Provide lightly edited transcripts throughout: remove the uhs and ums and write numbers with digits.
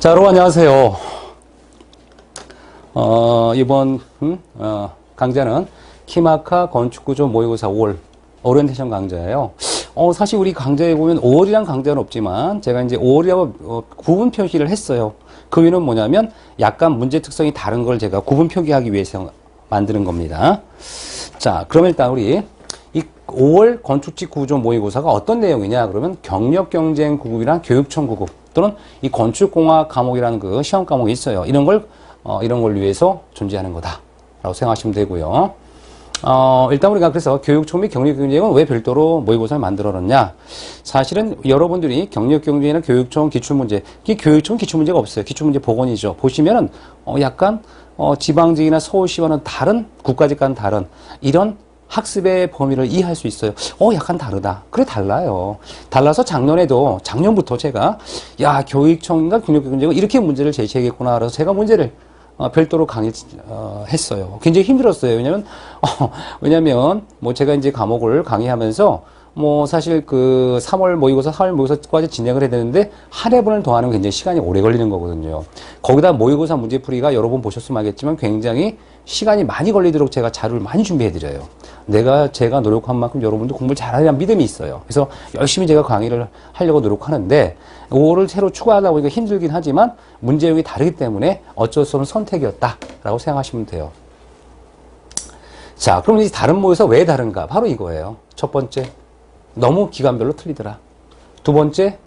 자, 여러분 안녕하세요. 이번 강좌는 키마카 건축구조 모의고사 5월 오리엔테이션 강좌예요. 사실 우리 강좌에 보면 5월이란 강좌는 없지만 제가 이제 5월이라고 구분 표기를 했어요. 그 이유는 뭐냐면 약간 문제 특성이 다른 걸 제가 구분 표기하기 위해서 만드는 겁니다. 자, 그럼 일단 우리 이 5월 건축지 구조 모의고사가 어떤 내용이냐? 그러면 경력 경쟁 구급이랑 교육청 구급 또는 이 건축공학 과목이라는 그 시험 과목이 있어요. 이런 걸 위해서 존재하는 거다라고 생각하시면 되고요. 일단 우리가 그래서 교육청 및 경력 경쟁은 왜 별도로 모의고사를 만들어놨냐? 사실은 여러분들이 경력 경쟁이나 교육청 기출문제, 이 교육청 기출문제가 없어요. 기출문제 복원이죠. 보시면은 약간 지방직이나 서울시와는 다른 국가직과는 다른 이런 학습의 범위를 이해할 수 있어요. 약간 다르다. 그래, 달라요. 달라서 작년부터 제가, 교육청인가 경력경쟁은 이렇게 문제를 제시하겠구나. 그래서 제가 문제를 별도로 강의했어요. 굉장히 힘들었어요. 왜냐면, 제가 이제 과목을 강의하면서, 사실 그 3월 모의고사, 4월 모의고사까지 진행을 해야 되는데, 한 해분을 더하는 굉장히 시간이 오래 걸리는 거거든요. 거기다 모의고사 문제풀이가 여러 번 보셨으면 알겠지만 굉장히 시간이 많이 걸리도록 제가 자료를 많이 준비해드려요. 제가 노력한 만큼 여러분도 공부를 잘하리라는 믿음이 있어요. 그래서 열심히 제가 강의를 하려고 노력하는데, 5월을 새로 추가하다 보니까 힘들긴 하지만 문제용이 다르기 때문에 어쩔 수 없는 선택이었다라고 생각하시면 돼요. 자, 그럼 이 다른 모의고사 왜 다른가? 바로 이거예요. 첫 번째, 너무 기간별로 틀리더라. 두 번째,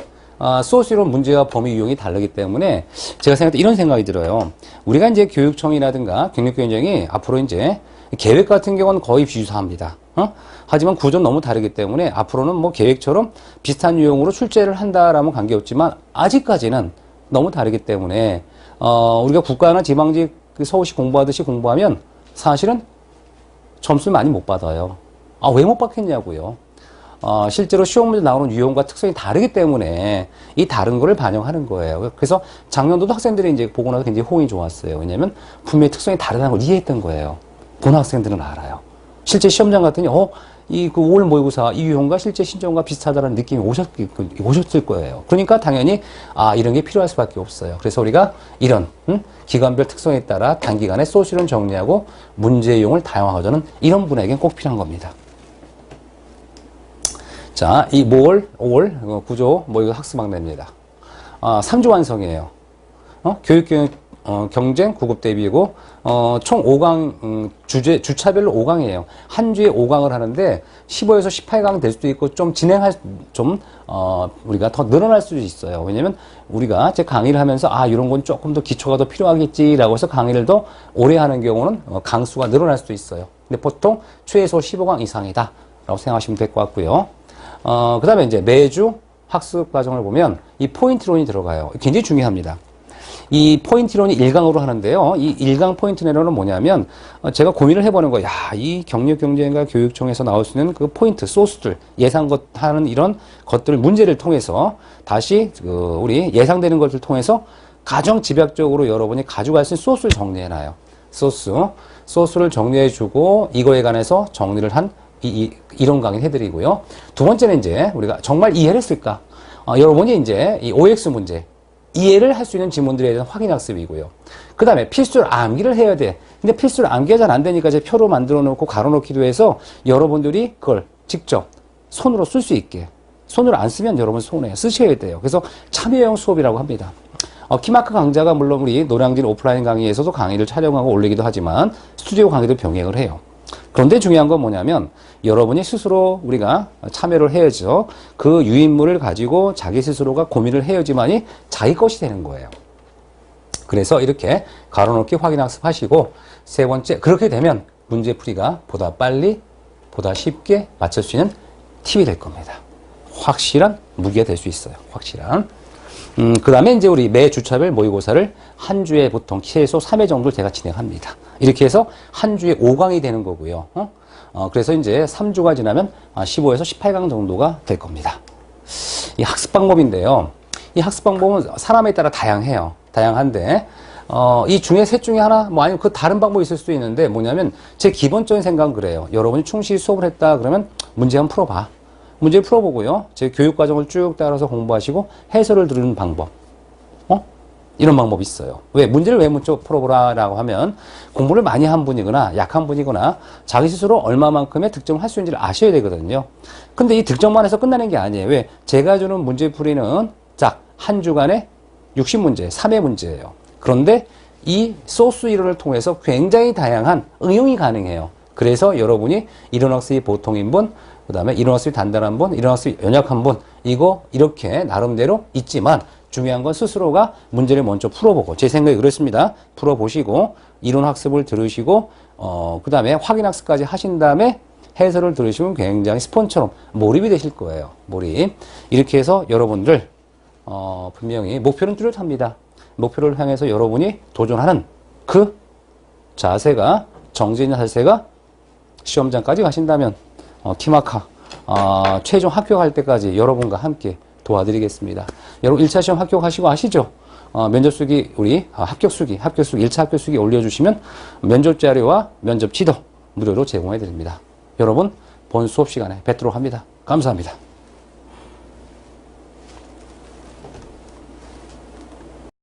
소스이론 문제와 범위 유형이 다르기 때문에 제가 생각할 때 이런 생각이 들어요. 우리가 이제 교육청이라든가 경력경쟁이 앞으로 이제 계획 같은 경우는 거의 비유사합니다. 하지만 구조는 너무 다르기 때문에 앞으로는 계획처럼 비슷한 유형으로 출제를 한다라면 관계없지만 아직까지는 너무 다르기 때문에 우리가 국가나 지방직 서울시 공부하듯이 공부하면 사실은 점수를 많이 못 받아요. 왜 못 받겠냐고요. 실제로 시험 문제 나오는 유형과 특성이 다르기 때문에 이 다른 거를 반영하는 거예요. 그래서 작년도도 학생들이 이제 보고 나서 굉장히 호응이 좋았어요. 왜냐면 분명히 특성이 다르다는 걸 이해했던 거예요. 본 학생들은 알아요. 실제 시험장 갔더니, 그 5월 모의고사 이 유형과 실제 신청과 비슷하다는 느낌이 오셨을 거예요. 그러니까 당연히, 이런 게 필요할 수밖에 없어요. 그래서 우리가 이런, 기간별 특성에 따라 단기간에 소스를 정리하고 문제용을 다양화하자는 이런 분에게는 꼭 필요한 겁니다. 자, 이 5월 구조 모의고사 학습학내입니다. 3주 완성이에요. 경쟁 9급 대비고, 총 5강, 주차별로 5강이에요. 한 주에 5강을 하는데, 15에서 18강 될 수도 있고, 우리가 더 늘어날 수도 있어요. 왜냐면, 우리가 제 강의를 하면서, 이런 건 조금 더 기초가 더 필요하겠지라고 해서 강의를 더 오래 하는 경우는, 강수가 늘어날 수도 있어요. 근데 보통 최소 15강 이상이다. 라고 생각하시면 될 것 같고요. 그 다음에 이제 매주 학습 과정을 보면, 이 포인트론이 들어가요. 굉장히 중요합니다. 이 포인트론이 1강으로 하는데요. 이 1강 포인트 내로는 뭐냐면, 제가 고민을 해보는 거예요. 이 경력경쟁과 교육청에서 나올 수 있는 그 포인트, 소스들, 하는 이런 것들, 문제를 통해서 다시, 우리 예상되는 것을 통해서 가장 집약적으로 여러분이 가져갈 수 있는 소스를 정리해놔요. 소스를 정리해주고, 이거에 관해서 정리를 한 이론 강의를 해드리고요. 두 번째는 이제 우리가 정말 이해를 했을까? 여러분이 이제 이 OX 문제, 이해를 할 수 있는 지문들에 대한 확인 학습이고요. 그 다음에 필수를 암기를 해야 돼. 근데 필수를 암기가 잘 안 되니까 이제 표로 만들어 놓고 가로 놓기도 해서 여러분들이 그걸 직접 손으로 쓸 수 있게. 손으로 안 쓰면 여러분 손에 쓰셔야 돼요. 그래서 참여형 수업이라고 합니다. 키마크 강좌가 물론 우리 노량진 오프라인 강의에서도 강의를 촬영하고 올리기도 하지만 스튜디오 강의도 병행을 해요. 그런데 중요한 건 뭐냐면 여러분이 스스로 우리가 참여를 해야죠. 그 유인물을 가지고 자기 스스로가 고민을 해야지만이 자기 것이 되는 거예요. 그래서 이렇게 가로놓기 확인 학습하시고 세 번째, 그렇게 되면 문제풀이가 보다 빨리 보다 쉽게 맞출 수 있는 팁이 될 겁니다. 확실한 무기가 될 수 있어요. 확실한. 그 다음에 이제 우리 매 주차별 모의고사를 한 주에 보통 최소 3회 정도 제가 진행합니다. 이렇게 해서 한 주에 5강이 되는 거고요. 그래서 이제 3주가 지나면 15에서 18강 정도가 될 겁니다. 이 학습 방법인데요. 이 학습 방법은 사람에 따라 다양해요. 다양한데, 이 중에 셋 중에 하나, 아니면 그 다른 방법이 있을 수도 있는데, 뭐냐면, 제 기본적인 생각은 그래요. 여러분이 충실히 수업을 했다 그러면 문제 한번 풀어봐. 문제 풀어보고요. 제 교육과정을 쭉 따라서 공부하시고 해설을 들으는 방법. 이런 방법이 있어요. 왜? 문제를 왜 먼저 풀어보라라고 하면 공부를 많이 한 분이거나 약한 분이거나 자기 스스로 얼마만큼의 득점을 할 수 있는지를 아셔야 되거든요. 근데 이 득점만 해서 끝나는 게 아니에요. 왜? 제가 주는 문제풀이는 자, 한 주간에 60문제, 3회 문제예요. 그런데 이 소스 이론을 통해서 굉장히 다양한 응용이 가능해요. 그래서 여러분이 이론학습이 보통인 분, 그 다음에 이론학습이 단단한 분, 이론학습이 연약한 분, 이거 이렇게 나름대로 있지만 중요한 건 스스로가 문제를 먼저 풀어보고, 제 생각이 그렇습니다. 풀어보시고 이론학습을 들으시고 그 다음에 확인학습까지 하신 다음에 해설을 들으시면 굉장히 스폰처럼 몰입이 되실 거예요. 몰입. 이렇게 해서 여러분들 분명히 목표는 뚜렷합니다. 목표를 향해서 여러분이 도전하는 그 자세가, 정제 있는 자세가 시험장까지 가신다면 키마카 최종 합격할 때까지 여러분과 함께 도와드리겠습니다. 여러분 1차 시험 합격하시고 아시죠? 면접 수기 우리 합격 수기 1차 합격 수기 올려주시면 면접 자료와 면접 지도 무료로 제공해 드립니다. 여러분 본 수업 시간에 뵙도록 합니다. 감사합니다.